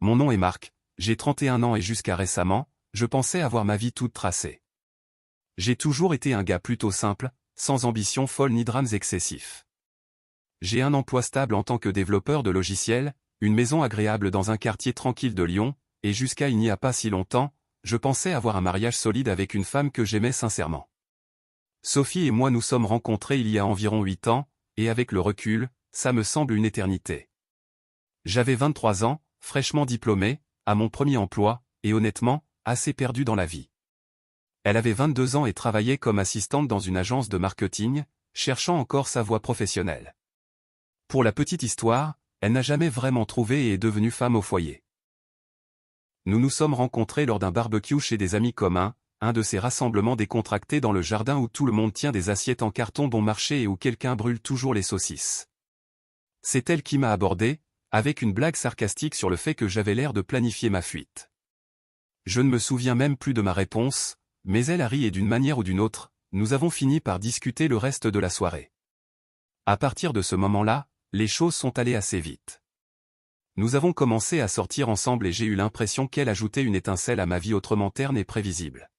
Mon nom est Marc, j'ai 31 ans et jusqu'à récemment, je pensais avoir ma vie toute tracée. J'ai toujours été un gars plutôt simple, sans ambition folle ni drames excessifs. J'ai un emploi stable en tant que développeur de logiciels, une maison agréable dans un quartier tranquille de Lyon, et jusqu'à il n'y a pas si longtemps, je pensais avoir un mariage solide avec une femme que j'aimais sincèrement. Sophie et moi nous sommes rencontrés il y a environ 8 ans, et avec le recul, ça me semble une éternité. J'avais 23 ans, fraîchement diplômé, à mon premier emploi, et honnêtement, assez perdu dans la vie. Elle avait 22 ans et travaillait comme assistante dans une agence de marketing, cherchant encore sa voie professionnelle. Pour la petite histoire, elle n'a jamais vraiment trouvé et est devenue femme au foyer. Nous nous sommes rencontrés lors d'un barbecue chez des amis communs, un de ces rassemblements décontractés dans le jardin où tout le monde tient des assiettes en carton bon marché et où quelqu'un brûle toujours les saucisses. C'est elle qui m'a abordé, avec une blague sarcastique sur le fait que j'avais l'air de planifier ma fuite. Je ne me souviens même plus de ma réponse, mais elle a ri et d'une manière ou d'une autre, nous avons fini par discuter le reste de la soirée. À partir de ce moment-là, les choses sont allées assez vite. Nous avons commencé à sortir ensemble et j'ai eu l'impression qu'elle ajoutait une étincelle à ma vie autrement terne et prévisible.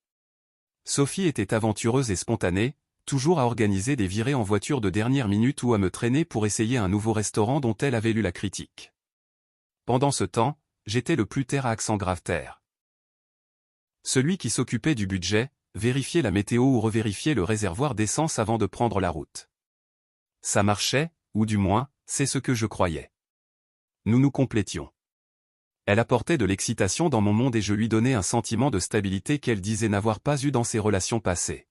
Sophie était aventureuse et spontanée, toujours à organiser des virées en voiture de dernière minute ou à me traîner pour essayer un nouveau restaurant dont elle avait lu la critique. Pendant ce temps, j'étais le plus terre à accent grave terre. Celui qui s'occupait du budget, vérifiait la météo ou revérifiait le réservoir d'essence avant de prendre la route. Ça marchait, ou du moins, c'est ce que je croyais. Nous nous complétions. Elle apportait de l'excitation dans mon monde et je lui donnais un sentiment de stabilité qu'elle disait n'avoir pas eu dans ses relations passées.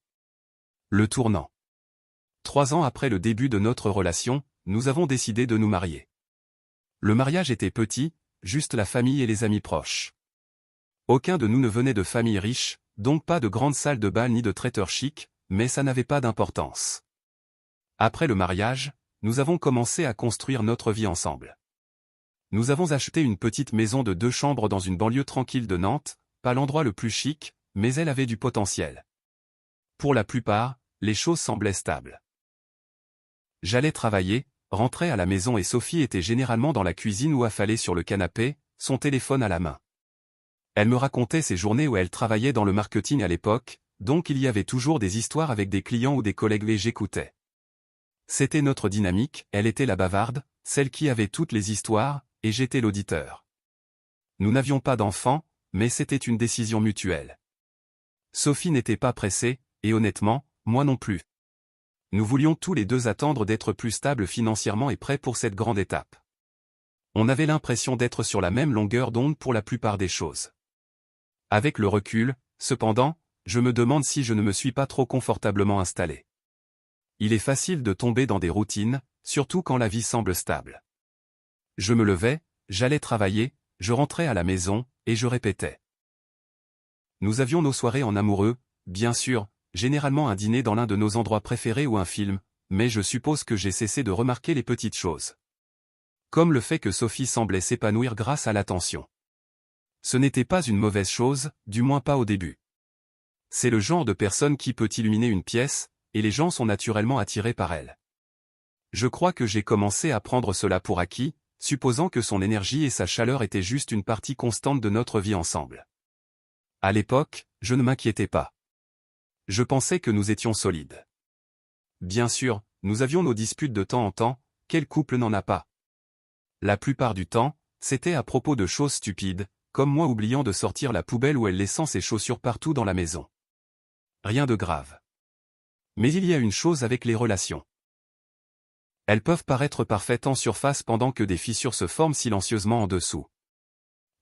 Le tournant. 3 ans après le début de notre relation, nous avons décidé de nous marier. Le mariage était petit, juste la famille et les amis proches. Aucun de nous ne venait de famille riche, donc pas de grande salle de bal ni de traiteur chic, mais ça n'avait pas d'importance. Après le mariage, nous avons commencé à construire notre vie ensemble. Nous avons acheté une petite maison de 2 chambres dans une banlieue tranquille de Nantes, pas l'endroit le plus chic, mais elle avait du potentiel. Pour la plupart, les choses semblaient stables. J'allais travailler, rentrais à la maison et Sophie était généralement dans la cuisine ou affalée sur le canapé, son téléphone à la main. Elle me racontait ses journées où elle travaillait dans le marketing à l'époque, donc il y avait toujours des histoires avec des clients ou des collègues et j'écoutais. C'était notre dynamique, elle était la bavarde, celle qui avait toutes les histoires, et j'étais l'auditeur. Nous n'avions pas d'enfants, mais c'était une décision mutuelle. Sophie n'était pas pressée, et honnêtement, moi non plus. Nous voulions tous les deux attendre d'être plus stables financièrement et prêts pour cette grande étape. On avait l'impression d'être sur la même longueur d'onde pour la plupart des choses. Avec le recul, cependant, je me demande si je ne me suis pas trop confortablement installé. Il est facile de tomber dans des routines, surtout quand la vie semble stable. Je me levais, j'allais travailler, je rentrais à la maison, et je répétais. Nous avions nos soirées en amoureux, bien sûr, généralement un dîner dans l'un de nos endroits préférés ou un film, mais je suppose que j'ai cessé de remarquer les petites choses. Comme le fait que Sophie semblait s'épanouir grâce à l'attention. Ce n'était pas une mauvaise chose, du moins pas au début. C'est le genre de personne qui peut illuminer une pièce, et les gens sont naturellement attirés par elle. Je crois que j'ai commencé à prendre cela pour acquis, supposant que son énergie et sa chaleur étaient juste une partie constante de notre vie ensemble. À l'époque, je ne m'inquiétais pas. Je pensais que nous étions solides. Bien sûr, nous avions nos disputes de temps en temps, quel couple n'en a pas? La plupart du temps, c'était à propos de choses stupides, comme moi oubliant de sortir la poubelle ou elle laissant ses chaussures partout dans la maison. Rien de grave. Mais il y a une chose avec les relations. Elles peuvent paraître parfaites en surface pendant que des fissures se forment silencieusement en dessous.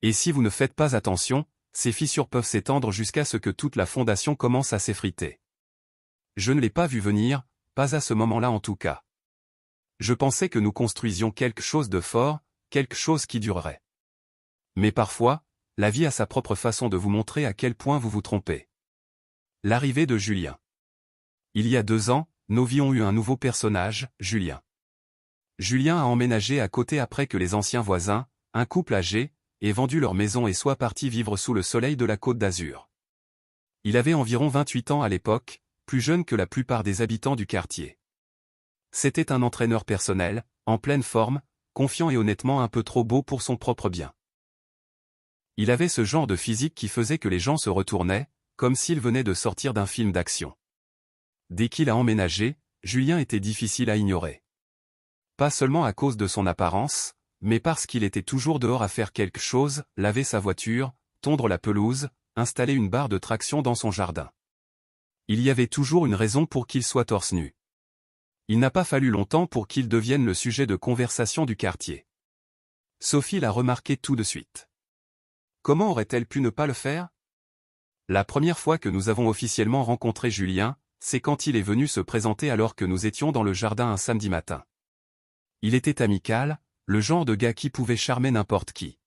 Et si vous ne faites pas attention, ces fissures peuvent s'étendre jusqu'à ce que toute la fondation commence à s'effriter. Je ne l'ai pas vu venir, pas à ce moment-là en tout cas. Je pensais que nous construisions quelque chose de fort, quelque chose qui durerait. Mais parfois, la vie a sa propre façon de vous montrer à quel point vous vous trompez. L'arrivée de Julien. Il y a 2 ans, nos vies ont eu un nouveau personnage, Julien. Julien a emménagé à côté après que les anciens voisins, un couple âgé, aient vendu leur maison et soient partis vivre sous le soleil de la Côte d'Azur. Il avait environ 28 ans à l'époque, plus jeune que la plupart des habitants du quartier. C'était un entraîneur personnel, en pleine forme, confiant et honnêtement un peu trop beau pour son propre bien. Il avait ce genre de physique qui faisait que les gens se retournaient, comme s'il venait de sortir d'un film d'action. Dès qu'il a emménagé, Julien était difficile à ignorer. Pas seulement à cause de son apparence, mais parce qu'il était toujours dehors à faire quelque chose, laver sa voiture, tondre la pelouse, installer une barre de traction dans son jardin. Il y avait toujours une raison pour qu'il soit torse nu. Il n'a pas fallu longtemps pour qu'il devienne le sujet de conversation du quartier. Sophie l'a remarqué tout de suite. Comment aurait-elle pu ne pas le faire? La première fois que nous avons officiellement rencontré Julien, c'est quand il est venu se présenter alors que nous étions dans le jardin un samedi matin. Il était amical, le genre de gars qui pouvait charmer n'importe qui.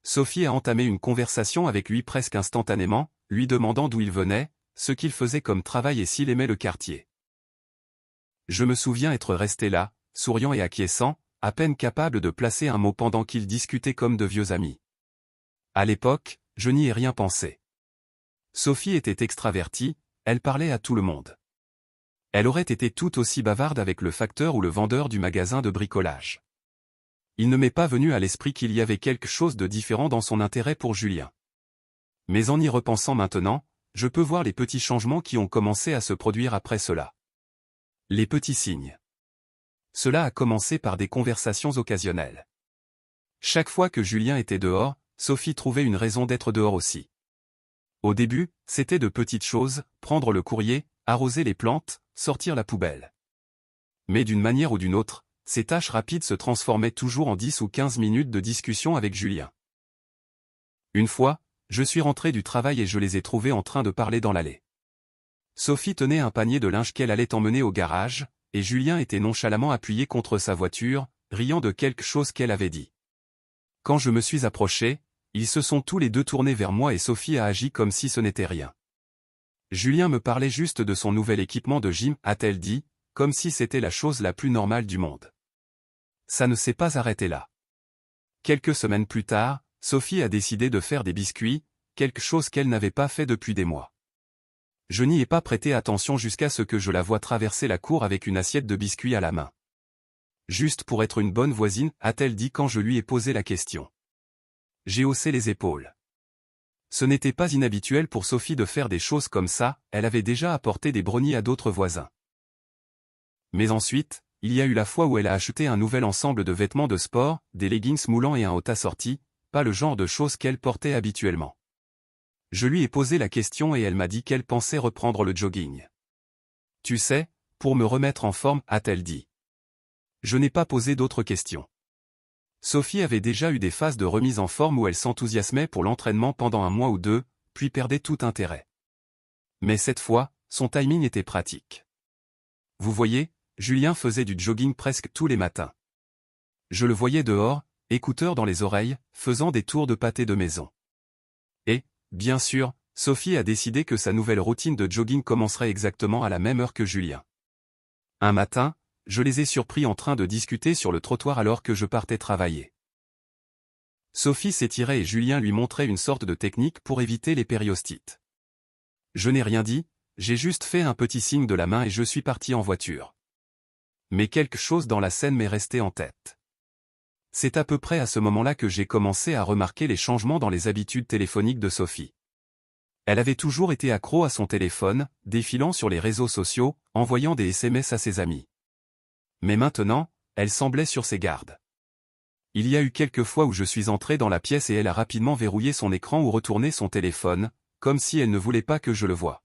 Sophie a entamé une conversation avec lui presque instantanément, lui demandant d'où il venait, ce qu'il faisait comme travail et s'il aimait le quartier. Je me souviens être resté là, souriant et acquiesçant, à peine capable de placer un mot pendant qu'ils discutaient comme de vieux amis. À l'époque, je n'y ai rien pensé. Sophie était extravertie, elle parlait à tout le monde. Elle aurait été tout aussi bavarde avec le facteur ou le vendeur du magasin de bricolage. Il ne m'est pas venu à l'esprit qu'il y avait quelque chose de différent dans son intérêt pour Julien. Mais en y repensant maintenant, je peux voir les petits changements qui ont commencé à se produire après cela. Les petits signes. Cela a commencé par des conversations occasionnelles. Chaque fois que Julien était dehors, Sophie trouvait une raison d'être dehors aussi. Au début, c'était de petites choses, prendre le courrier, arroser les plantes, sortir la poubelle. Mais d'une manière ou d'une autre, ces tâches rapides se transformaient toujours en 10 ou 15 minutes de discussion avec Julien. Une fois, je suis rentré du travail et je les ai trouvés en train de parler dans l'allée. Sophie tenait un panier de linge qu'elle allait emmener au garage, et Julien était nonchalamment appuyé contre sa voiture, riant de quelque chose qu'elle avait dit. Quand je me suis approché, ils se sont tous les deux tournés vers moi et Sophie a agi comme si ce n'était rien. Julien me parlait juste de son nouvel équipement de gym, a-t-elle dit, comme si c'était la chose la plus normale du monde. Ça ne s'est pas arrêté là. Quelques semaines plus tard, Sophie a décidé de faire des biscuits, quelque chose qu'elle n'avait pas fait depuis des mois. Je n'y ai pas prêté attention jusqu'à ce que je la voie traverser la cour avec une assiette de biscuits à la main. Juste pour être une bonne voisine, a-t-elle dit quand je lui ai posé la question. J'ai haussé les épaules. Ce n'était pas inhabituel pour Sophie de faire des choses comme ça, elle avait déjà apporté des brownies à d'autres voisins. Mais ensuite, il y a eu la fois où elle a acheté un nouvel ensemble de vêtements de sport, des leggings moulants et un haut assorti, pas le genre de choses qu'elle portait habituellement. Je lui ai posé la question et elle m'a dit qu'elle pensait reprendre le jogging. Tu sais, pour me remettre en forme, a-t-elle dit. Je n'ai pas posé d'autres questions. Sophie avait déjà eu des phases de remise en forme où elle s'enthousiasmait pour l'entraînement pendant un mois ou deux, puis perdait tout intérêt. Mais cette fois, son timing était pratique. Vous voyez, Julien faisait du jogging presque tous les matins. Je le voyais dehors, écouteurs dans les oreilles, faisant des tours de pâté de maison. Et, bien sûr, Sophie a décidé que sa nouvelle routine de jogging commencerait exactement à la même heure que Julien. Un matin, je les ai surpris en train de discuter sur le trottoir alors que je partais travailler. Sophie s'étirait et Julien lui montrait une sorte de technique pour éviter les périostites. Je n'ai rien dit, j'ai juste fait un petit signe de la main et je suis parti en voiture. Mais quelque chose dans la scène m'est resté en tête. C'est à peu près à ce moment-là que j'ai commencé à remarquer les changements dans les habitudes téléphoniques de Sophie. Elle avait toujours été accro à son téléphone, défilant sur les réseaux sociaux, envoyant des SMS à ses amis. Mais maintenant, elle semblait sur ses gardes. Il y a eu quelques fois où je suis entré dans la pièce et elle a rapidement verrouillé son écran ou retourné son téléphone, comme si elle ne voulait pas que je le voie.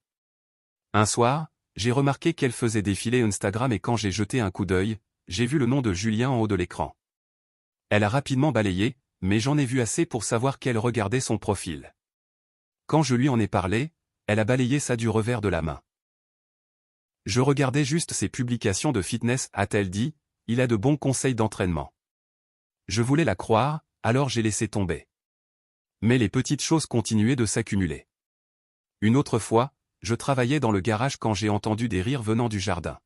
Un soir, j'ai remarqué qu'elle faisait défiler Instagram et quand j'ai jeté un coup d'œil, j'ai vu le nom de Julien en haut de l'écran. Elle a rapidement balayé, mais j'en ai vu assez pour savoir qu'elle regardait son profil. Quand je lui en ai parlé, elle a balayé ça du revers de la main. Je regardais juste ses publications de fitness, a-t-elle dit, il a de bons conseils d'entraînement. Je voulais la croire, alors j'ai laissé tomber. Mais les petites choses continuaient de s'accumuler. Une autre fois, je travaillais dans le garage quand j'ai entendu des rires venant du jardin.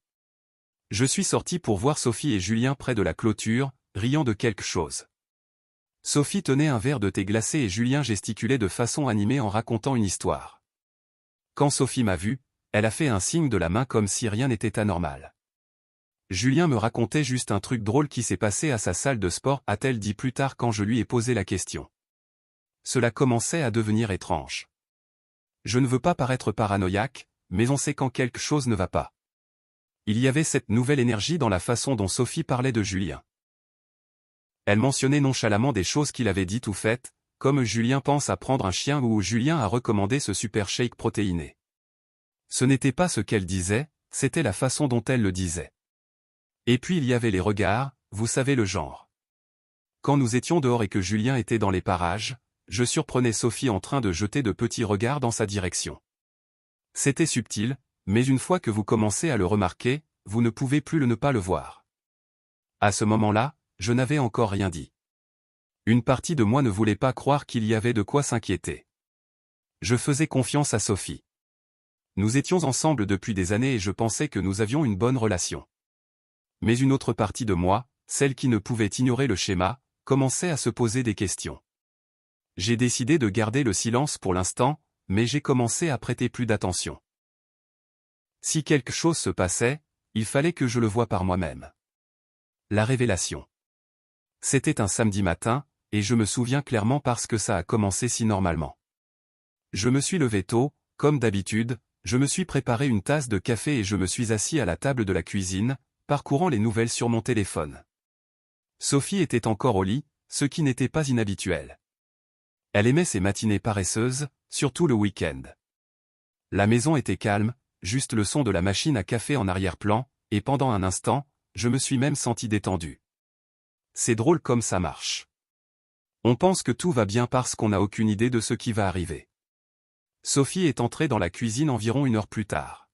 Je suis sorti pour voir Sophie et Julien près de la clôture, riant de quelque chose. Sophie tenait un verre de thé glacé et Julien gesticulait de façon animée en racontant une histoire. Quand Sophie m'a vu, elle a fait un signe de la main comme si rien n'était anormal. Julien me racontait juste un truc drôle qui s'est passé à sa salle de sport, a-t-elle dit plus tard quand je lui ai posé la question. cela commençait à devenir étrange. Je ne veux pas paraître paranoïaque, mais on sait quand quelque chose ne va pas. Il y avait cette nouvelle énergie dans la façon dont Sophie parlait de Julien. Elle mentionnait nonchalamment des choses qu'il avait dites ou faites, comme Julien pense à prendre un chien ou Julien a recommandé ce super shake protéiné. Ce n'était pas ce qu'elle disait, c'était la façon dont elle le disait. Et puis il y avait les regards, vous savez le genre. Quand nous étions dehors et que Julien était dans les parages, je surprenais Sophie en train de jeter de petits regards dans sa direction. C'était subtil, mais une fois que vous commencez à le remarquer, vous ne pouvez plus ne pas le voir. À ce moment-là, je n'avais encore rien dit. Une partie de moi ne voulait pas croire qu'il y avait de quoi s'inquiéter. Je faisais confiance à Sophie. Nous étions ensemble depuis des années et je pensais que nous avions une bonne relation. Mais une autre partie de moi, celle qui ne pouvait ignorer le schéma, commençait à se poser des questions. J'ai décidé de garder le silence pour l'instant, mais j'ai commencé à prêter plus d'attention. Si quelque chose se passait, il fallait que je le voie par moi-même. La révélation. C'était un samedi matin, et je me souviens clairement parce que ça a commencé si normalement. Je me suis levé tôt, comme d'habitude, je me suis préparé une tasse de café et je me suis assis à la table de la cuisine, parcourant les nouvelles sur mon téléphone. Sophie était encore au lit, ce qui n'était pas inhabituel. Elle aimait ses matinées paresseuses, surtout le week-end. La maison était calme, juste le son de la machine à café en arrière-plan, et pendant un instant, je me suis même senti détendu. C'est drôle comme ça marche. On pense que tout va bien parce qu'on n'a aucune idée de ce qui va arriver. Sophie est entrée dans la cuisine environ 1 heure plus tard.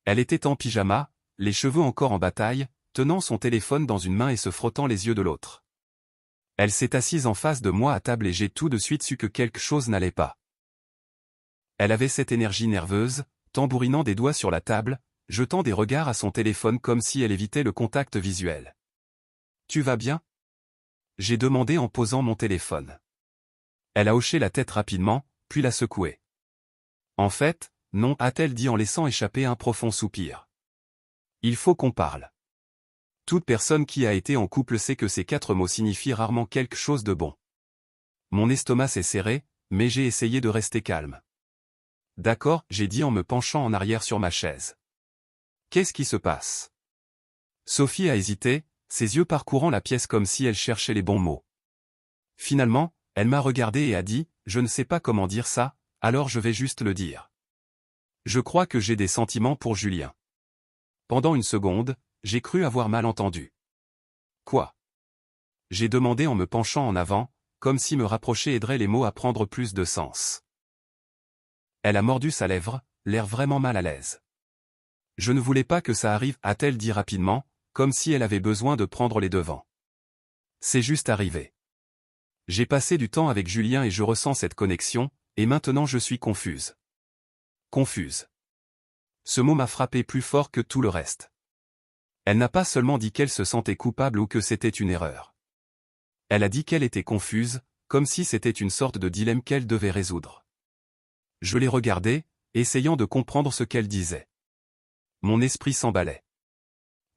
Elle était en pyjama, les cheveux encore en bataille, tenant son téléphone dans une main et se frottant les yeux de l'autre. Elle s'est assise en face de moi à table et j'ai tout de suite su que quelque chose n'allait pas. Elle avait cette énergie nerveuse, tambourinant des doigts sur la table, jetant des regards à son téléphone comme si elle évitait le contact visuel. « Tu vas bien ?» j'ai demandé en posant mon téléphone. Elle a hoché la tête rapidement, puis l'a secouée. « En fait, non » a-t-elle dit en laissant échapper un profond soupir. « Il faut qu'on parle. » Toute personne qui a été en couple sait que ces 4 mots signifient rarement quelque chose de bon. Mon estomac s'est serré, mais j'ai essayé de rester calme. « D'accord » j'ai dit en me penchant en arrière sur ma chaise. « Qu'est-ce qui se passe ?» Sophie a hésité, ses yeux parcourant la pièce comme si elle cherchait les bons mots. Finalement, elle m'a regardé et a dit, « Je ne sais pas comment dire ça, alors je vais juste le dire. Je crois que j'ai des sentiments pour Julien. » Pendant une seconde, j'ai cru avoir mal entendu. « Quoi ?» j'ai demandé en me penchant en avant, comme si me rapprocher aiderait les mots à prendre plus de sens. Elle a mordu sa lèvre, l'air vraiment mal à l'aise. « Je ne voulais pas que ça arrive » a-t-elle dit rapidement, comme si elle avait besoin de prendre les devants. C'est juste arrivé. J'ai passé du temps avec Julien et je ressens cette connexion, et maintenant je suis confuse. Confuse. Ce mot m'a frappé plus fort que tout le reste. Elle n'a pas seulement dit qu'elle se sentait coupable ou que c'était une erreur. Elle a dit qu'elle était confuse, comme si c'était une sorte de dilemme qu'elle devait résoudre. Je l'ai regardée, essayant de comprendre ce qu'elle disait. Mon esprit s'emballait.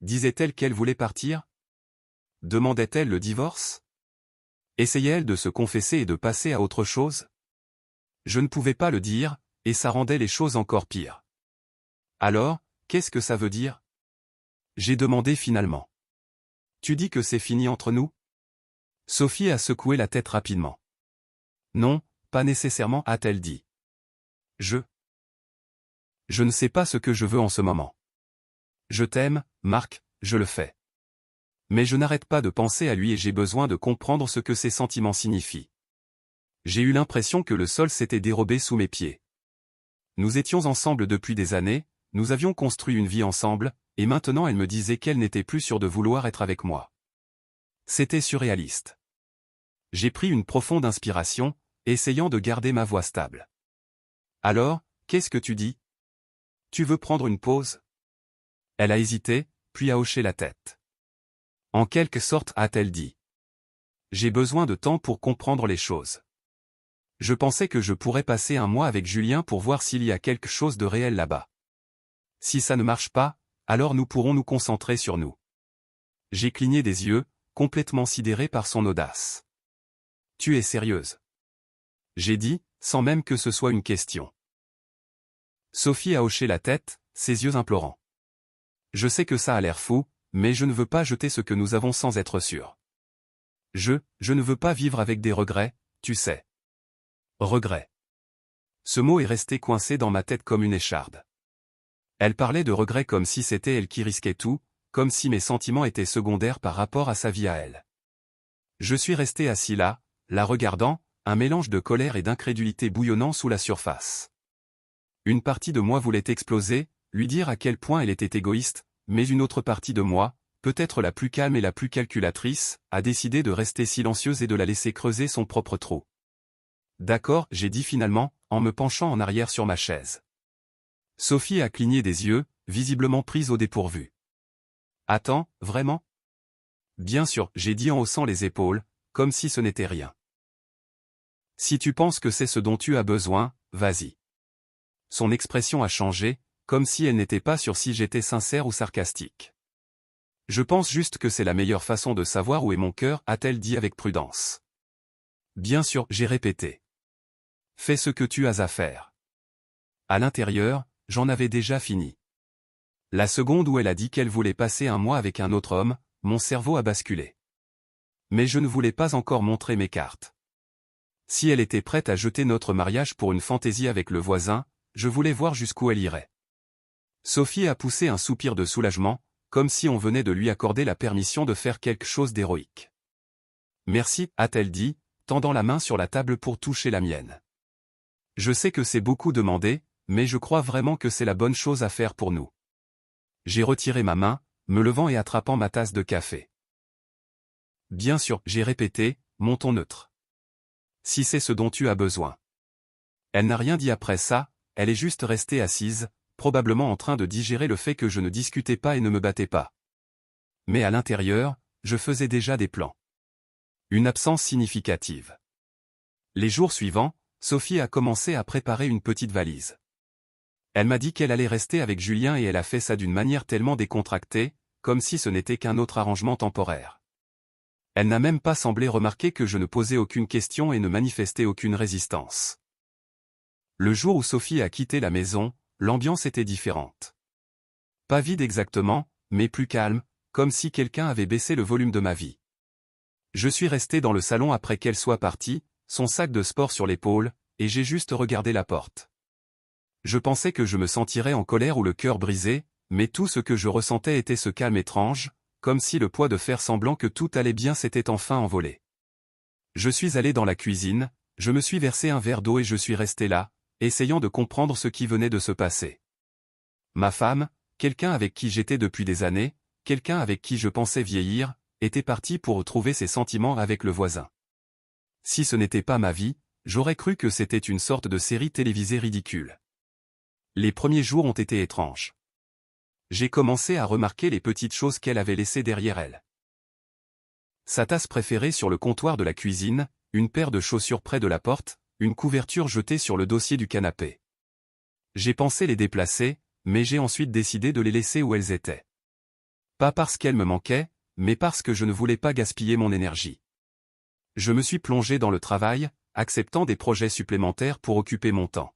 Disait-elle qu'elle voulait partir? Demandait-elle le divorce? Essayait-elle de se confesser et de passer à autre chose? Je ne pouvais pas le dire, et ça rendait les choses encore pires. Alors, qu'est-ce que ça veut dire? J'ai demandé finalement. Tu dis que c'est fini entre nous? Sophie a secoué la tête rapidement. Non, pas nécessairement, a-t-elle dit. Je ne sais pas ce que je veux en ce moment. Je t'aime, Marc, je le fais. Mais je n'arrête pas de penser à lui et j'ai besoin de comprendre ce que ces sentiments signifient. J'ai eu l'impression que le sol s'était dérobé sous mes pieds. Nous étions ensemble depuis des années, nous avions construit une vie ensemble, et maintenant elle me disait qu'elle n'était plus sûre de vouloir être avec moi. C'était surréaliste. J'ai pris une profonde inspiration, essayant de garder ma voix stable. Alors, qu'est-ce que tu dis? Tu veux prendre une pause? Elle a hésité, puis a hoché la tête. En quelque sorte, a-t-elle dit. J'ai besoin de temps pour comprendre les choses. Je pensais que je pourrais passer un mois avec Julien pour voir s'il y a quelque chose de réel là-bas. Si ça ne marche pas, alors nous pourrons nous concentrer sur nous. J'ai cligné des yeux, complètement sidéré par son audace. Tu es sérieuse? J'ai dit, sans même que ce soit une question. Sophie a hoché la tête, ses yeux implorants. Je sais que ça a l'air fou, mais je ne veux pas jeter ce que nous avons sans être sûr. Je ne veux pas vivre avec des regrets, tu sais. Regrets. Ce mot est resté coincé dans ma tête comme une écharde. Elle parlait de regrets comme si c'était elle qui risquait tout, comme si mes sentiments étaient secondaires par rapport à sa vie à elle. Je suis resté assis là, la regardant, un mélange de colère et d'incrédulité bouillonnant sous la surface. Une partie de moi voulait exploser, lui dire à quel point elle était égoïste, mais une autre partie de moi, peut-être la plus calme et la plus calculatrice, a décidé de rester silencieuse et de la laisser creuser son propre trou. D'accord, j'ai dit finalement, en me penchant en arrière sur ma chaise. Sophie a cligné des yeux, visiblement prise au dépourvu. Attends, vraiment? Bien sûr, j'ai dit en haussant les épaules, comme si ce n'était rien. Si tu penses que c'est ce dont tu as besoin, vas-y. Son expression a changé, comme si elle n'était pas sûre si j'étais sincère ou sarcastique. Je pense juste que c'est la meilleure façon de savoir où est mon cœur, a-t-elle dit avec prudence. Bien sûr, j'ai répété. Fais ce que tu as à faire. À l'intérieur, j'en avais déjà fini. La seconde où elle a dit qu'elle voulait passer un mois avec un autre homme, mon cerveau a basculé. Mais je ne voulais pas encore montrer mes cartes. Si elle était prête à jeter notre mariage pour une fantaisie avec le voisin, je voulais voir jusqu'où elle irait. Sophie a poussé un soupir de soulagement, comme si on venait de lui accorder la permission de faire quelque chose d'héroïque. Merci, a-t-elle dit, tendant la main sur la table pour toucher la mienne. Je sais que c'est beaucoup demandé, mais je crois vraiment que c'est la bonne chose à faire pour nous. J'ai retiré ma main, me levant et attrapant ma tasse de café. Bien sûr, j'ai répété, mon ton neutre. Si c'est ce dont tu as besoin. Elle n'a rien dit après ça, elle est juste restée assise, probablement en train de digérer le fait que je ne discutais pas et ne me battais pas. Mais à l'intérieur, je faisais déjà des plans. Une absence significative. Les jours suivants, Sophie a commencé à préparer une petite valise. Elle m'a dit qu'elle allait rester avec Julien et elle a fait ça d'une manière tellement décontractée, comme si ce n'était qu'un autre arrangement temporaire. Elle n'a même pas semblé remarquer que je ne posais aucune question et ne manifestais aucune résistance. Le jour où Sophie a quitté la maison, l'ambiance était différente. Pas vide exactement, mais plus calme, comme si quelqu'un avait baissé le volume de ma vie. Je suis resté dans le salon après qu'elle soit partie, son sac de sport sur l'épaule, et j'ai juste regardé la porte. Je pensais que je me sentirais en colère ou le cœur brisé, mais tout ce que je ressentais était ce calme étrange, comme si le poids de faire semblant que tout allait bien s'était enfin envolé. Je suis allé dans la cuisine, je me suis versé un verre d'eau et je suis resté là, essayant de comprendre ce qui venait de se passer. Ma femme, quelqu'un avec qui j'étais depuis des années, quelqu'un avec qui je pensais vieillir, était partie pour retrouver ses sentiments avec le voisin. Si ce n'était pas ma vie, j'aurais cru que c'était une sorte de série télévisée ridicule. Les premiers jours ont été étranges. J'ai commencé à remarquer les petites choses qu'elle avait laissées derrière elle. Sa tasse préférée sur le comptoir de la cuisine, une paire de chaussures près de la porte, une couverture jetée sur le dossier du canapé. J'ai pensé les déplacer, mais j'ai ensuite décidé de les laisser où elles étaient. Pas parce qu'elles me manquaient, mais parce que je ne voulais pas gaspiller mon énergie. Je me suis plongé dans le travail, acceptant des projets supplémentaires pour occuper mon temps.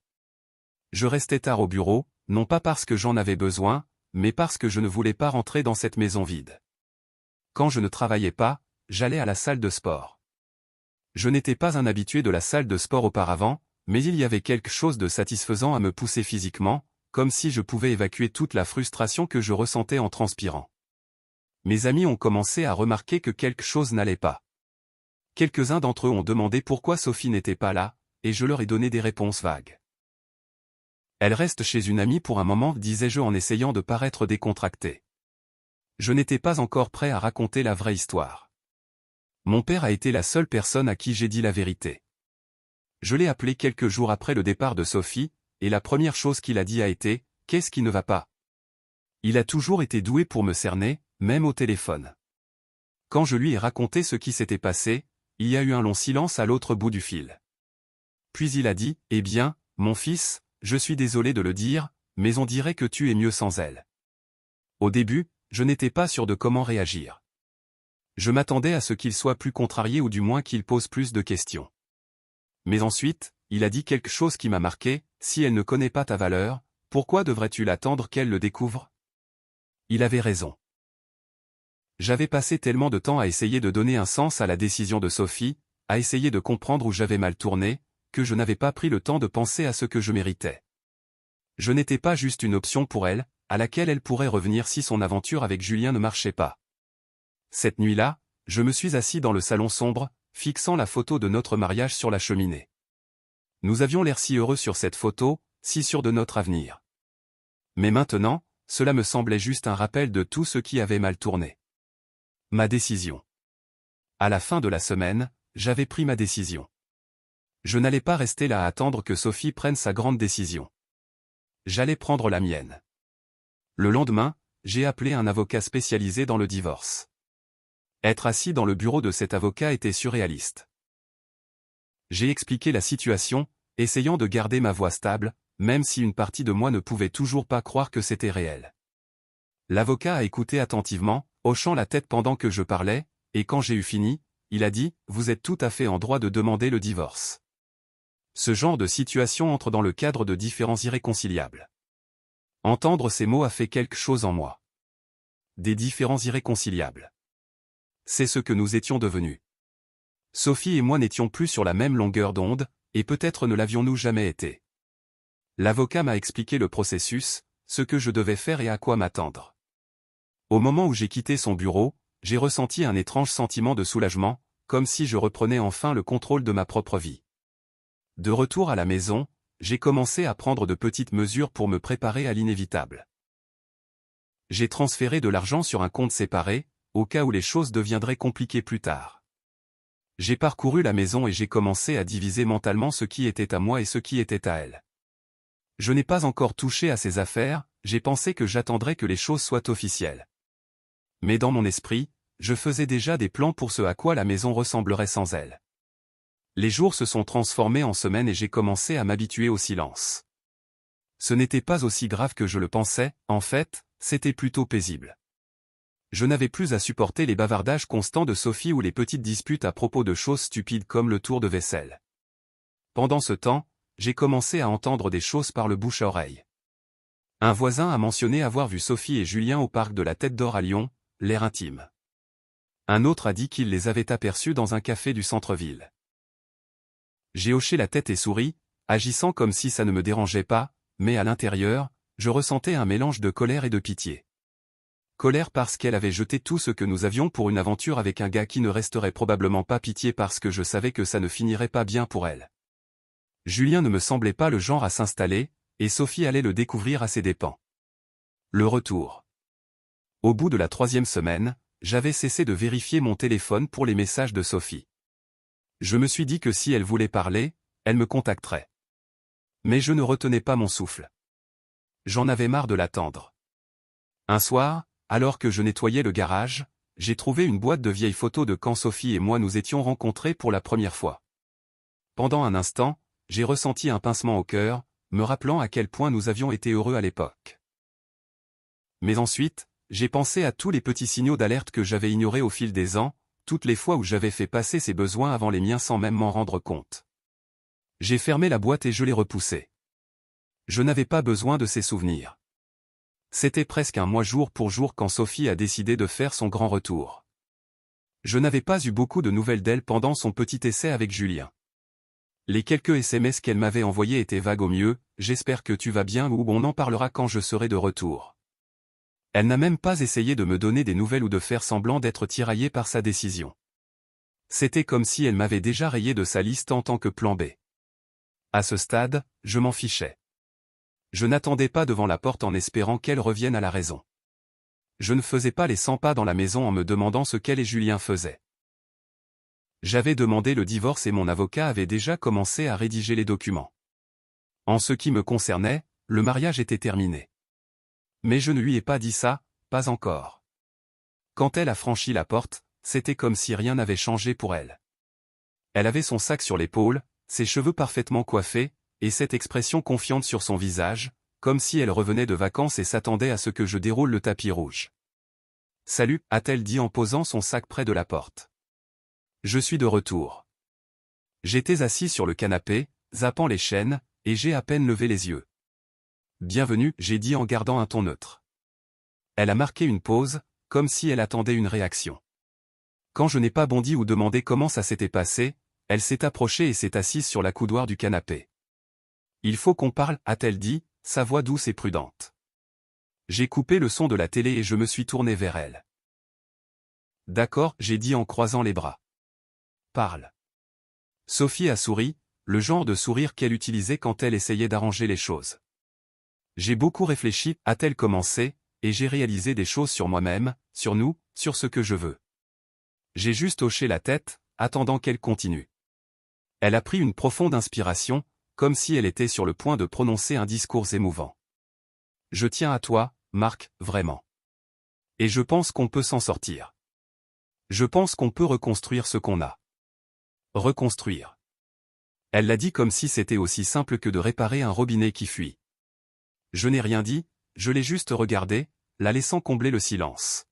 Je restais tard au bureau, non pas parce que j'en avais besoin, mais parce que je ne voulais pas rentrer dans cette maison vide. Quand je ne travaillais pas, j'allais à la salle de sport. Je n'étais pas un habitué de la salle de sport auparavant, mais il y avait quelque chose de satisfaisant à me pousser physiquement, comme si je pouvais évacuer toute la frustration que je ressentais en transpirant. Mes amis ont commencé à remarquer que quelque chose n'allait pas. Quelques-uns d'entre eux ont demandé pourquoi Sophie n'était pas là, et je leur ai donné des réponses vagues. Elle reste chez une amie pour un moment, disais-je en essayant de paraître décontracté. Je n'étais pas encore prêt à raconter la vraie histoire. Mon père a été la seule personne à qui j'ai dit la vérité. Je l'ai appelé quelques jours après le départ de Sophie, et la première chose qu'il a dit a été « Qu'est-ce qui ne va pas ?» Il a toujours été doué pour me cerner, même au téléphone. Quand je lui ai raconté ce qui s'était passé, il y a eu un long silence à l'autre bout du fil. Puis il a dit « Eh bien, mon fils, je suis désolé de le dire, mais on dirait que tu es mieux sans elle. » Au début, je n'étais pas sûr de comment réagir. Je m'attendais à ce qu'il soit plus contrarié ou du moins qu'il pose plus de questions. Mais ensuite, il a dit quelque chose qui m'a marqué, si elle ne connaît pas ta valeur, pourquoi devrais-tu l'attendre qu'elle le découvre? Il avait raison. J'avais passé tellement de temps à essayer de donner un sens à la décision de Sophie, à essayer de comprendre où j'avais mal tourné, que je n'avais pas pris le temps de penser à ce que je méritais. Je n'étais pas juste une option pour elle, à laquelle elle pourrait revenir si son aventure avec Julien ne marchait pas. Cette nuit-là, je me suis assis dans le salon sombre, fixant la photo de notre mariage sur la cheminée. Nous avions l'air si heureux sur cette photo, si sûrs de notre avenir. Mais maintenant, cela me semblait juste un rappel de tout ce qui avait mal tourné. Ma décision. À la fin de la semaine, j'avais pris ma décision. Je n'allais pas rester là à attendre que Sophie prenne sa grande décision. J'allais prendre la mienne. Le lendemain, j'ai appelé un avocat spécialisé dans le divorce. Être assis dans le bureau de cet avocat était surréaliste. J'ai expliqué la situation, essayant de garder ma voix stable, même si une partie de moi ne pouvait toujours pas croire que c'était réel. L'avocat a écouté attentivement, hochant la tête pendant que je parlais, et quand j'ai eu fini, il a dit « Vous êtes tout à fait en droit de demander le divorce ». Ce genre de situation entre dans le cadre de différends irréconciliables. Entendre ces mots a fait quelque chose en moi. Des différends irréconciliables. C'est ce que nous étions devenus. Sophie et moi n'étions plus sur la même longueur d'onde, et peut-être ne l'avions-nous jamais été. L'avocat m'a expliqué le processus, ce que je devais faire et à quoi m'attendre. Au moment où j'ai quitté son bureau, j'ai ressenti un étrange sentiment de soulagement, comme si je reprenais enfin le contrôle de ma propre vie. De retour à la maison, j'ai commencé à prendre de petites mesures pour me préparer à l'inévitable. J'ai transféré de l'argent sur un compte séparé, au cas où les choses deviendraient compliquées plus tard. J'ai parcouru la maison et j'ai commencé à diviser mentalement ce qui était à moi et ce qui était à elle. Je n'ai pas encore touché à ses affaires, j'ai pensé que j'attendrais que les choses soient officielles. Mais dans mon esprit, je faisais déjà des plans pour ce à quoi la maison ressemblerait sans elle. Les jours se sont transformés en semaines et j'ai commencé à m'habituer au silence. Ce n'était pas aussi grave que je le pensais, en fait, c'était plutôt paisible. Je n'avais plus à supporter les bavardages constants de Sophie ou les petites disputes à propos de choses stupides comme le tour de vaisselle. Pendant ce temps, j'ai commencé à entendre des choses par le bouche à oreille. Un voisin a mentionné avoir vu Sophie et Julien au parc de la Tête d'Or à Lyon, l'air intime. Un autre a dit qu'il les avait aperçus dans un café du centre-ville. J'ai hoché la tête et souri, agissant comme si ça ne me dérangeait pas, mais à l'intérieur, je ressentais un mélange de colère et de pitié. Colère parce qu'elle avait jeté tout ce que nous avions pour une aventure avec un gars qui ne resterait probablement pas, pitié parce que je savais que ça ne finirait pas bien pour elle. Julien ne me semblait pas le genre à s'installer, et Sophie allait le découvrir à ses dépens. Le retour. Au bout de la 3e semaine, j'avais cessé de vérifier mon téléphone pour les messages de Sophie. Je me suis dit que si elle voulait parler, elle me contacterait. Mais je ne retenais pas mon souffle. J'en avais marre de l'attendre. Un soir, alors que je nettoyais le garage, j'ai trouvé une boîte de vieilles photos de quand Sophie et moi nous étions rencontrés pour la première fois. Pendant un instant, j'ai ressenti un pincement au cœur, me rappelant à quel point nous avions été heureux à l'époque. Mais ensuite, j'ai pensé à tous les petits signaux d'alerte que j'avais ignorés au fil des ans, toutes les fois où j'avais fait passer ses besoins avant les miens sans même m'en rendre compte. J'ai fermé la boîte et je l'ai repoussée. Je n'avais pas besoin de ces souvenirs. C'était presque un mois jour pour jour quand Sophie a décidé de faire son grand retour. Je n'avais pas eu beaucoup de nouvelles d'elle pendant son petit essai avec Julien. Les quelques SMS qu'elle m'avait envoyés étaient vagues au mieux, « J'espère que tu vas bien » ou « On en parlera quand je serai de retour ». Elle n'a même pas essayé de me donner des nouvelles ou de faire semblant d'être tiraillée par sa décision. C'était comme si elle m'avait déjà rayé de sa liste en tant que plan B. À ce stade, je m'en fichais. Je n'attendais pas devant la porte en espérant qu'elle revienne à la raison. Je ne faisais pas les 100 pas dans la maison en me demandant ce qu'elle et Julien faisaient. J'avais demandé le divorce et mon avocat avait déjà commencé à rédiger les documents. En ce qui me concernait, le mariage était terminé. Mais je ne lui ai pas dit ça, pas encore. Quand elle a franchi la porte, c'était comme si rien n'avait changé pour elle. Elle avait son sac sur l'épaule, ses cheveux parfaitement coiffés, et cette expression confiante sur son visage, comme si elle revenait de vacances et s'attendait à ce que je déroule le tapis rouge. « Salut » a-t-elle dit en posant son sac près de la porte. « Je suis de retour. » J'étais assis sur le canapé, zappant les chaînes, et j'ai à peine levé les yeux. Bienvenue, j'ai dit en gardant un ton neutre. Elle a marqué une pause, comme si elle attendait une réaction. Quand je n'ai pas bondi ou demandé comment ça s'était passé, elle s'est approchée et s'est assise sur la coudoir du canapé. Il faut qu'on parle, a-t-elle dit, sa voix douce et prudente. J'ai coupé le son de la télé et je me suis tourné vers elle. D'accord, j'ai dit en croisant les bras. Parle. Sophie a souri, le genre de sourire qu'elle utilisait quand elle essayait d'arranger les choses. J'ai beaucoup réfléchi, a-t-elle commencé, et j'ai réalisé des choses sur moi-même, sur nous, sur ce que je veux. J'ai juste hoché la tête, attendant qu'elle continue. Elle a pris une profonde inspiration, comme si elle était sur le point de prononcer un discours émouvant. Je tiens à toi, Marc, vraiment. Et je pense qu'on peut s'en sortir. Je pense qu'on peut reconstruire ce qu'on a. Reconstruire. Elle l'a dit comme si c'était aussi simple que de réparer un robinet qui fuit. Je n'ai rien dit, je l'ai juste regardée, la laissant combler le silence.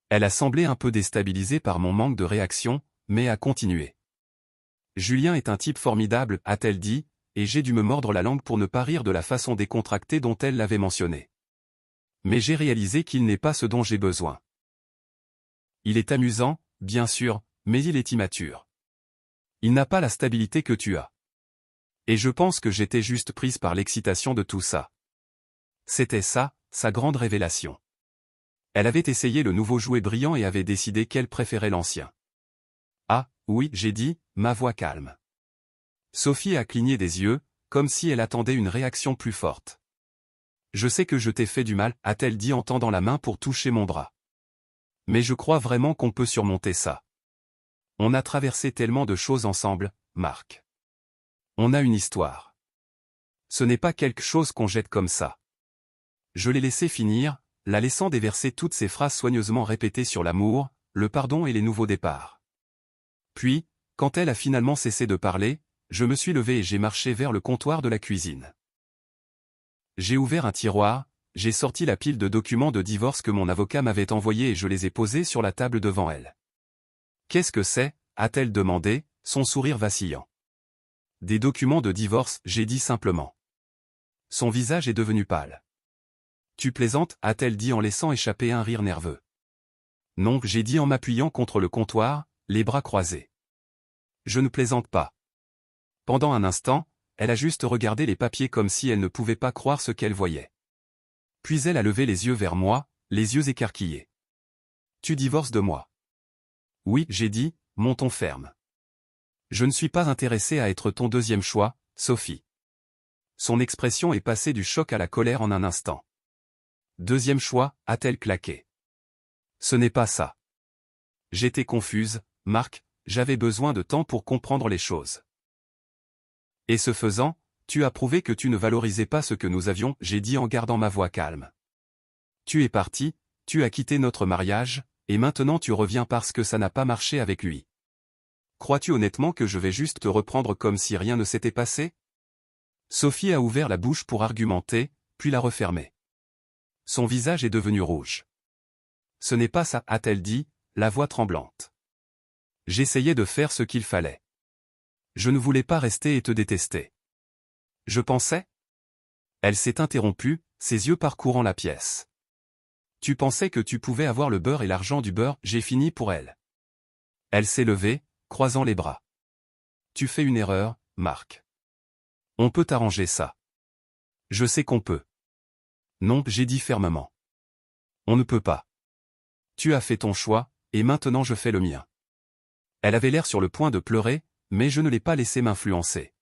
Elle a semblé un peu déstabilisée par mon manque de réaction, mais a continué. Julien est un type formidable, a-t-elle dit, et j'ai dû me mordre la langue pour ne pas rire de la façon décontractée dont elle l'avait mentionné. Mais j'ai réalisé qu'il n'est pas ce dont j'ai besoin. Il est amusant, bien sûr, mais il est immature. Il n'a pas la stabilité que tu as. Et je pense que j'étais juste prise par l'excitation de tout ça. C'était ça, sa grande révélation. Elle avait essayé le nouveau jouet brillant et avait décidé qu'elle préférait l'ancien. Ah, oui, j'ai dit, ma voix calme. Sophie a cligné des yeux, comme si elle attendait une réaction plus forte. Je sais que je t'ai fait du mal, a-t-elle dit en tendant la main pour toucher mon bras. Mais je crois vraiment qu'on peut surmonter ça. On a traversé tellement de choses ensemble, Marc. On a une histoire. Ce n'est pas quelque chose qu'on jette comme ça. Je l'ai laissé finir, la laissant déverser toutes ces phrases soigneusement répétées sur l'amour, le pardon et les nouveaux départs. Puis, quand elle a finalement cessé de parler, je me suis levé et j'ai marché vers le comptoir de la cuisine. J'ai ouvert un tiroir, j'ai sorti la pile de documents de divorce que mon avocat m'avait envoyés et je les ai posés sur la table devant elle. Qu'est-ce que c'est, a-t-elle demandé, son sourire vacillant. Des documents de divorce, j'ai dit simplement. Son visage est devenu pâle. Tu plaisantes, a-t-elle dit en laissant échapper un rire nerveux. Non, j'ai dit en m'appuyant contre le comptoir, les bras croisés. Je ne plaisante pas. Pendant un instant, elle a juste regardé les papiers comme si elle ne pouvait pas croire ce qu'elle voyait. Puis elle a levé les yeux vers moi, les yeux écarquillés. Tu divorces de moi. Oui, j'ai dit, mon ton ferme. Je ne suis pas intéressé à être ton deuxième choix, Sophie. Son expression est passée du choc à la colère en un instant. Deuxième choix, a-t-elle claqué. Ce n'est pas ça. J'étais confuse, Marc, j'avais besoin de temps pour comprendre les choses. Et ce faisant, tu as prouvé que tu ne valorisais pas ce que nous avions, j'ai dit en gardant ma voix calme. Tu es parti, tu as quitté notre mariage, et maintenant tu reviens parce que ça n'a pas marché avec lui. Crois-tu honnêtement que je vais juste te reprendre comme si rien ne s'était passé? Sophie a ouvert la bouche pour argumenter, puis l'a refermée. Son visage est devenu rouge. Ce n'est pas ça, a-t-elle dit, la voix tremblante. J'essayais de faire ce qu'il fallait. Je ne voulais pas rester et te détester. Je pensais? Elle s'est interrompue, ses yeux parcourant la pièce. Tu pensais que tu pouvais avoir le beurre et l'argent du beurre, j'ai fini pour elle. Elle s'est levée, croisant les bras. Tu fais une erreur, Marc. On peut arranger ça. Je sais qu'on peut. Non, j'ai dit fermement. On ne peut pas. Tu as fait ton choix, et maintenant je fais le mien. Elle avait l'air sur le point de pleurer, mais je ne l'ai pas laissé m'influencer.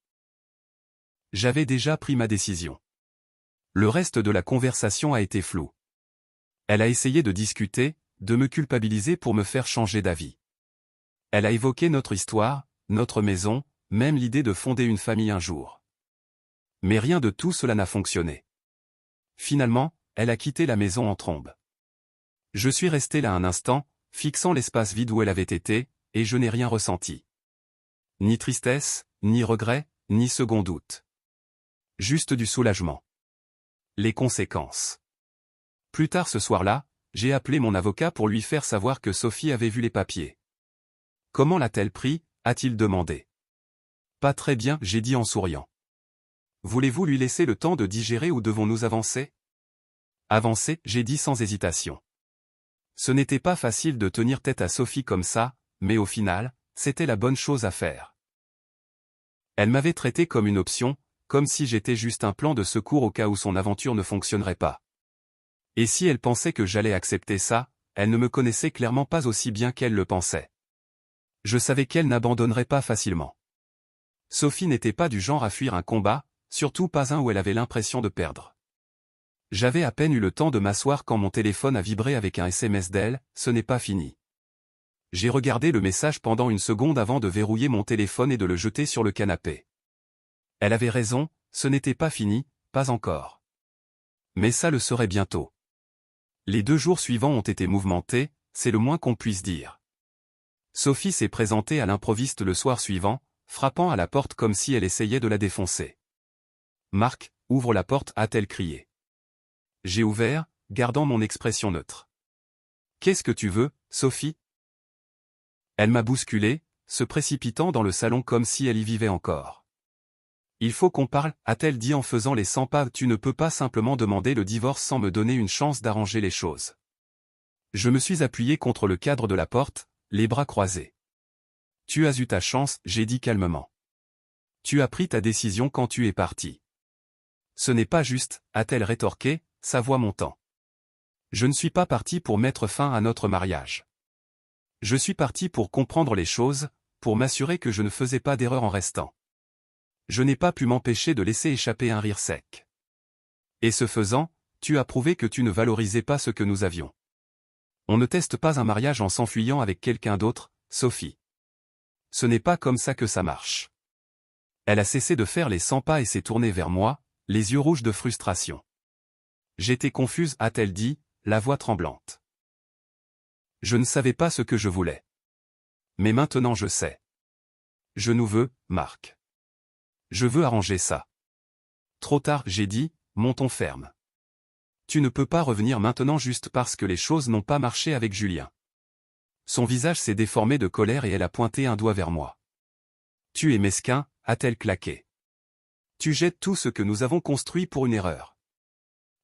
J'avais déjà pris ma décision. Le reste de la conversation a été flou. Elle a essayé de discuter, de me culpabiliser pour me faire changer d'avis. Elle a évoqué notre histoire, notre maison, même l'idée de fonder une famille un jour. Mais rien de tout cela n'a fonctionné. Finalement, elle a quitté la maison en trombe. Je suis resté là un instant, fixant l'espace vide où elle avait été, et je n'ai rien ressenti. Ni tristesse, ni regret, ni second doute. Juste du soulagement. Les conséquences. Plus tard ce soir-là, j'ai appelé mon avocat pour lui faire savoir que Sophie avait vu les papiers. Comment l'a-t-elle pris, a-t-il demandé. Pas très bien, j'ai dit en souriant. Voulez-vous lui laisser le temps de digérer ou devons-nous avancer? Avancer, j'ai dit sans hésitation. Ce n'était pas facile de tenir tête à Sophie comme ça, mais au final, c'était la bonne chose à faire. Elle m'avait traité comme une option, comme si j'étais juste un plan de secours au cas où son aventure ne fonctionnerait pas. Et si elle pensait que j'allais accepter ça, elle ne me connaissait clairement pas aussi bien qu'elle le pensait. Je savais qu'elle n'abandonnerait pas facilement. Sophie n'était pas du genre à fuir un combat, surtout pas un où elle avait l'impression de perdre. J'avais à peine eu le temps de m'asseoir quand mon téléphone a vibré avec un SMS d'elle, ce n'est pas fini. J'ai regardé le message pendant une seconde avant de verrouiller mon téléphone et de le jeter sur le canapé. Elle avait raison, ce n'était pas fini, pas encore. Mais ça le serait bientôt. Les 2 jours suivants ont été mouvementés, c'est le moins qu'on puisse dire. Sophie s'est présentée à l'improviste le soir suivant, frappant à la porte comme si elle essayait de la défoncer. « Marc, ouvre la porte » a-t-elle crié. J'ai ouvert, gardant mon expression neutre. « Qu'est-ce que tu veux, Sophie ?» Elle m'a bousculé, se précipitant dans le salon comme si elle y vivait encore. « Il faut qu'on parle » a-t-elle dit en faisant les 100 pas. « Tu ne peux pas simplement demander le divorce sans me donner une chance d'arranger les choses. » Je me suis appuyé contre le cadre de la porte, les bras croisés. « Tu as eu ta chance » j'ai dit calmement. « Tu as pris ta décision quand tu es parti. »« Ce n'est pas juste » a-t-elle rétorqué, sa voix montant. « Je ne suis pas parti pour mettre fin à notre mariage. Je suis parti pour comprendre les choses, pour m'assurer que je ne faisais pas d'erreur en restant. Je n'ai pas pu m'empêcher de laisser échapper un rire sec. Et ce faisant, tu as prouvé que tu ne valorisais pas ce que nous avions. On ne teste pas un mariage en s'enfuyant avec quelqu'un d'autre, Sophie. Ce n'est pas comme ça que ça marche. » Elle a cessé de faire les 100 pas et s'est tournée vers moi, les yeux rouges de frustration. J'étais confuse, a-t-elle dit, la voix tremblante. Je ne savais pas ce que je voulais. Mais maintenant je sais. Je nous veux, Marc. Je veux arranger ça. Trop tard, j'ai dit, mon ton ferme. Tu ne peux pas revenir maintenant juste parce que les choses n'ont pas marché avec Julien. Son visage s'est déformé de colère et elle a pointé un doigt vers moi. Tu es mesquin, a-t-elle claqué. Tu jettes tout ce que nous avons construit pour une erreur.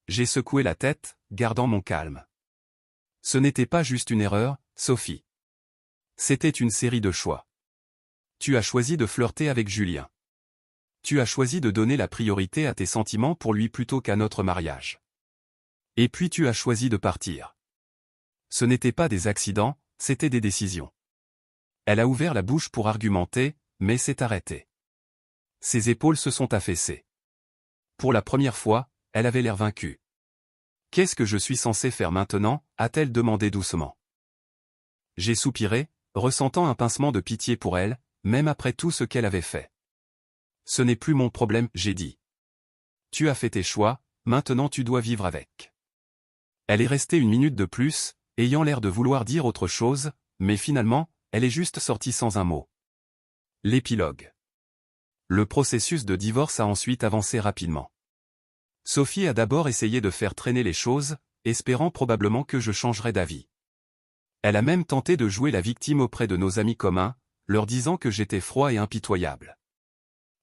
J'ai secoué la tête, gardant mon calme. Ce n'était pas juste une erreur, Sophie. C'était une série de choix. Tu as choisi de flirter avec Julien. Tu as choisi de donner la priorité à tes sentiments pour lui plutôt qu'à notre mariage. Et puis tu as choisi de partir. Ce n'étaient pas des accidents, c'étaient des décisions. Elle a ouvert la bouche pour argumenter, mais s'est arrêtée. Ses épaules se sont affaissées. Pour la première fois, elle avait l'air vaincue. « Qu'est-ce que je suis censé faire maintenant » a-t-elle demandé doucement. J'ai soupiré, ressentant un pincement de pitié pour elle, même après tout ce qu'elle avait fait. « Ce n'est plus mon problème » j'ai dit. « Tu as fait tes choix, maintenant tu dois vivre avec. » Elle est restée 1 minute de plus, ayant l'air de vouloir dire autre chose, mais finalement, elle est juste sortie sans un mot. L'épilogue. Le processus de divorce a ensuite avancé rapidement. Sophie a d'abord essayé de faire traîner les choses, espérant probablement que je changerais d'avis. Elle a même tenté de jouer la victime auprès de nos amis communs, leur disant que j'étais froid et impitoyable.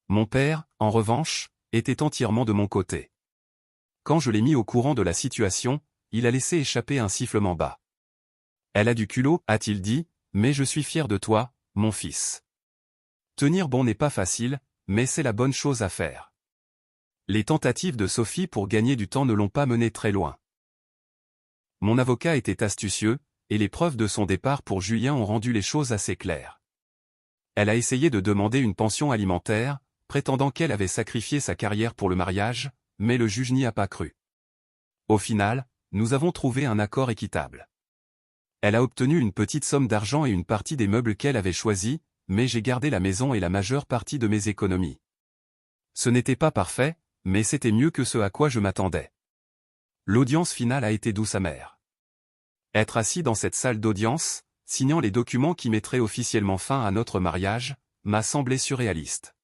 Mon père, en revanche, était entièrement de mon côté. Quand je l'ai mis au courant de la situation, il a laissé échapper un sifflement bas. « Elle a du culot » a-t-il dit, « mais je suis fier de toi, mon fils. » Tenir bon n'est pas facile, mais c'est la bonne chose à faire. Les tentatives de Sophie pour gagner du temps ne l'ont pas menée très loin. Mon avocat était astucieux, et les preuves de son départ pour Julien ont rendu les choses assez claires. Elle a essayé de demander une pension alimentaire, prétendant qu'elle avait sacrifié sa carrière pour le mariage, mais le juge n'y a pas cru. Au final, nous avons trouvé un accord équitable. Elle a obtenu une petite somme d'argent et une partie des meubles qu'elle avait choisis, mais j'ai gardé la maison et la majeure partie de mes économies. Ce n'était pas parfait, mais c'était mieux que ce à quoi je m'attendais. L'audience finale a été douce amère. Être assis dans cette salle d'audience, signant les documents qui mettraient officiellement fin à notre mariage, m'a semblé surréaliste.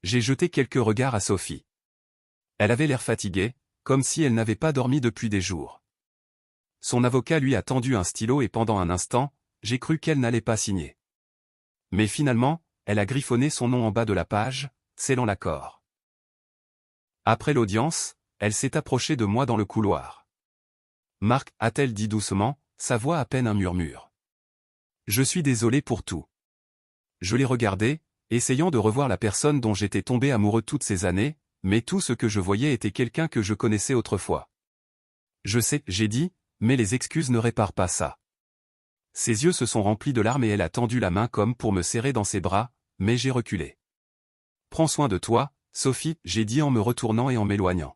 J'ai jeté quelques regards à Sophie. Elle avait l'air fatiguée, comme si elle n'avait pas dormi depuis des jours. Son avocat lui a tendu un stylo et pendant un instant, j'ai cru qu'elle n'allait pas signer. Mais finalement, elle a griffonné son nom en bas de la page, scellant l'accord. Après l'audience, elle s'est approchée de moi dans le couloir. « Marc » a-t-elle dit doucement, sa voix à peine un murmure. « Je suis désolé pour tout. » Je l'ai regardé, essayant de revoir la personne dont j'étais tombé amoureux toutes ces années, mais tout ce que je voyais était quelqu'un que je connaissais autrefois. « Je sais » j'ai dit, mais les excuses ne réparent pas ça. Ses yeux se sont remplis de larmes et elle a tendu la main comme pour me serrer dans ses bras, mais j'ai reculé. « Prends soin de toi, Sophie » j'ai dit en me retournant et en m'éloignant.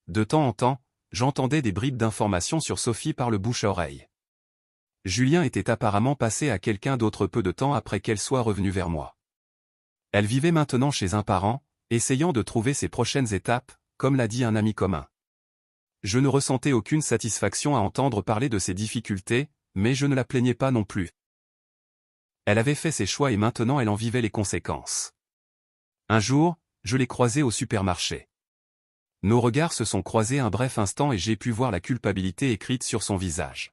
De temps en temps, j'entendais des bribes d'informations sur Sophie par le bouche-à-oreille. Julien était apparemment passé à quelqu'un d'autre peu de temps après qu'elle soit revenue vers moi. Elle vivait maintenant chez un parent, essayant de trouver ses prochaines étapes, comme l'a dit un ami commun. Je ne ressentais aucune satisfaction à entendre parler de ses difficultés, mais je ne la plaignais pas non plus. Elle avait fait ses choix et maintenant elle en vivait les conséquences. Un jour, je l'ai croisée au supermarché. Nos regards se sont croisés un bref instant et j'ai pu voir la culpabilité écrite sur son visage.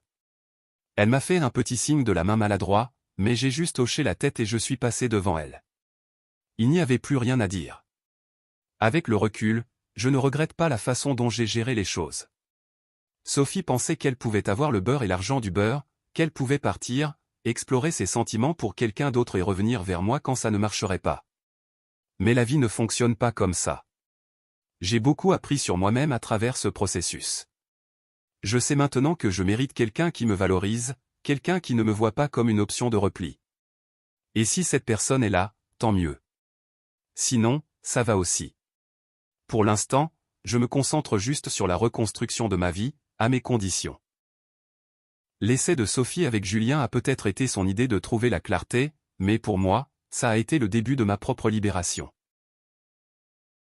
Elle m'a fait un petit signe de la main maladroit, mais j'ai juste hoché la tête et je suis passé devant elle. Il n'y avait plus rien à dire. Avec le recul, je ne regrette pas la façon dont j'ai géré les choses. Sophie pensait qu'elle pouvait avoir le beurre et l'argent du beurre, qu'elle pouvait partir, explorer ses sentiments pour quelqu'un d'autre et revenir vers moi quand ça ne marcherait pas. Mais la vie ne fonctionne pas comme ça. J'ai beaucoup appris sur moi-même à travers ce processus. Je sais maintenant que je mérite quelqu'un qui me valorise, quelqu'un qui ne me voit pas comme une option de repli. Et si cette personne est là, tant mieux. Sinon, ça va aussi. Pour l'instant, je me concentre juste sur la reconstruction de ma vie, à mes conditions. L'essai de Sophie avec Julien a peut-être été son idée de trouver la clarté, mais pour moi, ça a été le début de ma propre libération.